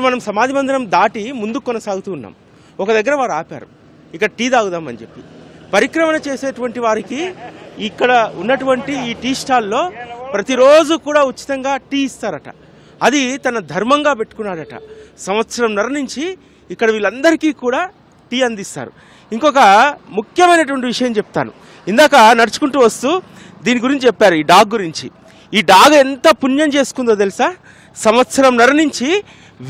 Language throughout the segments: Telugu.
మనం సమాధి మందిరం దాటి ముందుకు కొనసాగుతూ ఉన్నాం. ఒక దగ్గర వారు ఆపారు, ఇక్కడ టీ తాగుదామని చెప్పి. పరిక్రమణ చేసేటువంటి వారికి ఇక్కడ ఉన్నటువంటి ఈ టీ స్టాల్లో ప్రతిరోజు కూడా ఉచితంగా టీ ఇస్తారట. అది తన ధర్మంగా పెట్టుకున్నాడట. సంవత్సరంన్నర నుంచి ఇక్కడ వీళ్ళందరికీ కూడా టీ అందిస్తారు. ఇంకొక ముఖ్యమైనటువంటి విషయం చెప్తాను. ఇందాక నడుచుకుంటూ వస్తూ దీని గురించి చెప్పారు, ఈ డాగ్ గురించి. ఈ డాగ్ ఎంత పుణ్యం చేసుకుందో తెలుసా? సంవత్సరంన్నర నుంచి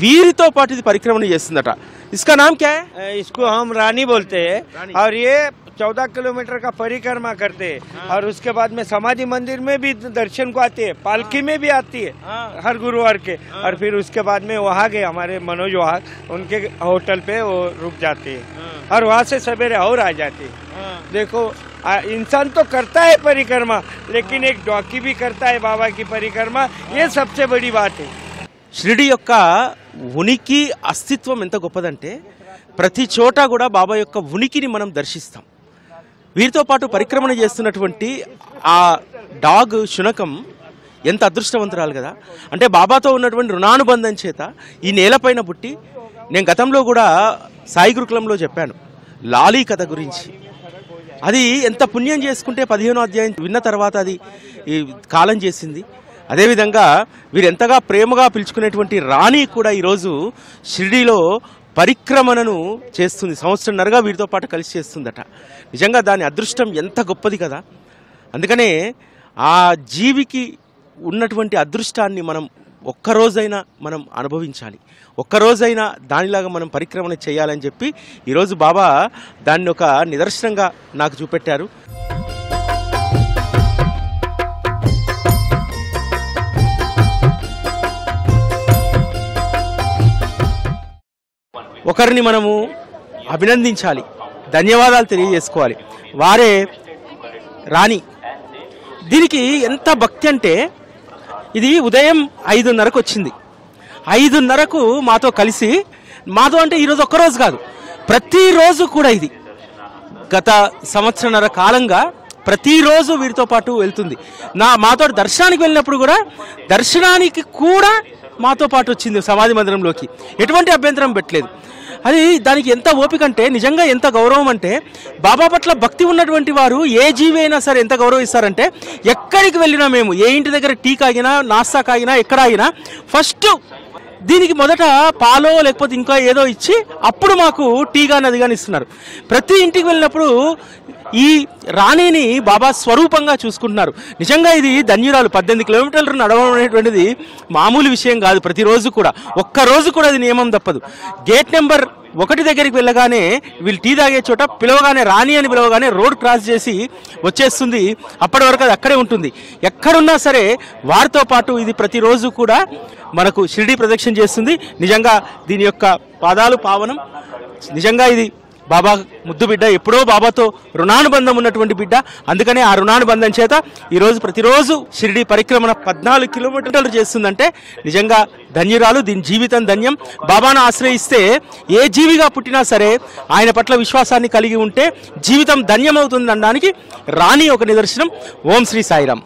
వీరితో పాటు ఇది పరిక్రమణ చేస్తుందట. इसका नाम क्या है? इसको हम रानी बोलते हैं और ये 14 किलोमीटर का परिक्रमा करते हैं और उसके बाद में समाधि मंदिर में भी दर्शन को आती है, पालकी में भी आती है हर गुरुवार के, और फिर उसके बाद में वहाँ गए हमारे मनोज वहाँ उनके होटल पे वो रुक जाते हैं और वहाँ से सवेरे और आ जाते हैं। देखो इंसान तो करता है परिक्रमा, लेकिन एक डॉगी भी करता है बाबा की परिक्रमा, ये सबसे बड़ी बात है। షిరిడి యొక్క ఉనికి అస్తిత్వం ఎంత గొప్పదంటే ప్రతి చోట కూడా బాబా యొక్క ఉనికిని మనం దర్శిస్తాం. వీరితో పాటు పరిక్రమణ చేస్తున్నటువంటి ఆ డాగ్ శునకం ఎంత అదృష్టవంతురాలు కదా. అంటే బాబాతో ఉన్నటువంటి రుణానుబంధం చేత ఈ నేలపైన పుట్టి, నేను గతంలో కూడా సాయి గురుకులంలో చెప్పాను లాలీ కథ గురించి. అది ఎంత పుణ్యం చేసుకుంటే 15వ అధ్యాయం విన్న తర్వాత అది కాలం చేసింది. అదేవిధంగా వీరు ఎంతగా ప్రేమగా పిలుచుకునేటువంటి రాణి కూడా ఈరోజు షిరిడీలో పరిక్రమణను చేస్తుంది. సంవత్సరంన్నరగా వీరితో పాటు కలిసి చేస్తుందట. నిజంగా దాని అదృష్టం ఎంత గొప్పది కదా. అందుకనే ఆ జీవికి ఉన్నటువంటి అదృష్టాన్ని మనం ఒక్కరోజైనా మనం అనుభవించాలి, ఒక్కరోజైనా దానిలాగా మనం పరిక్రమణ చేయాలని చెప్పి ఈరోజు బాబా దాన్ని ఒక నిదర్శనంగా నాకు చూపెట్టారు. ఒకరిని మనము అభినందించాలి, ధన్యవాదాలు తెలియజేసుకోవాలి. వారే రాణి. దీనికి ఎంత భక్తి అంటే ఇది ఉదయం 5:30కు వచ్చింది. 5:30కు మాతో కలిసి, మాతో అంటే ఈరోజు ఒక్కరోజు కాదు, ప్రతిరోజు కూడా ఇది గత సంవత్సరన్నర కాలంగా ప్రతిరోజు వీరితో పాటు వెళ్తుంది. మాతో దర్శనానికి వెళ్ళినప్పుడు కూడా దర్శనానికి కూడా మాతో పాటు వచ్చింది సమాధి మందిరంలోకి. ఎటువంటి అభ్యంతరం పెట్టలేదు. అది దానికి ఎంత ఓపిక అంటే, నిజంగా ఎంత గౌరవం అంటే, బాబా పట్ల భక్తి ఉన్నటువంటి వారు ఏ జీవి అయినా సరే ఎంత గౌరవిస్తారంటే, ఎక్కడికి వెళ్ళినా మేము ఏ ఇంటి దగ్గర టీ కాగినా నాస్తా కాగినా ఎక్కడ ఆగినా ఫస్ట్ దీనికి మొదట పాలో లేకపోతే ఇంకా ఏదో ఇచ్చి అప్పుడు మాకు టీ కానీ అది కానీ ఇస్తున్నారు. ప్రతి ఇంటికి వెళ్ళినప్పుడు ఈ రాణిని బాబా స్వరూపంగా చూసుకుంటున్నారు. నిజంగా ఇది ధన్యురాలు. 18 కిలోమీటర్లు నడవడం అనేటువంటిది మామూలు విషయం కాదు. ప్రతిరోజు కూడా ఒక్కరోజు కూడా అది నియమం తప్పదు. గేట్ నెంబర్ 1 దగ్గరికి వెళ్ళగానే వీళ్ళు టీ తాగే చోట పిలవగానే రాణి అని పిలవగానే రోడ్ క్రాస్ చేసి వచ్చేస్తుంది. అప్పటి వరకు అది అక్కడే ఉంటుంది. ఎక్కడున్నా సరే వారితో పాటు ఇది ప్రతిరోజు కూడా మనకు షిరిడి ప్రదక్షిణ చేస్తుంది. నిజంగా దీని యొక్క పాదాలు పావనం. నిజంగా ఇది బాబా ముద్దు బిడ్డ, ఎప్పుడో బాబాతో రుణానుబంధం ఉన్నటువంటి బిడ్డ. అందుకనే ఆ రుణానుబంధం చేత ఈరోజు ప్రతిరోజు షిరిడి పరిక్రమణ 14 కిలోమీటర్లు చేస్తుందంటే నిజంగా ధన్యురాలు. దీని జీవితం ధన్యం. బాబాను ఆశ్రయిస్తే ఏ జీవిగా పుట్టినా సరే ఆయన పట్ల విశ్వాసాన్ని కలిగి ఉంటే జీవితం ధన్యమవుతుంది అనడానికి రాణి ఒక నిదర్శనం. ఓం శ్రీ సాయిరామ్.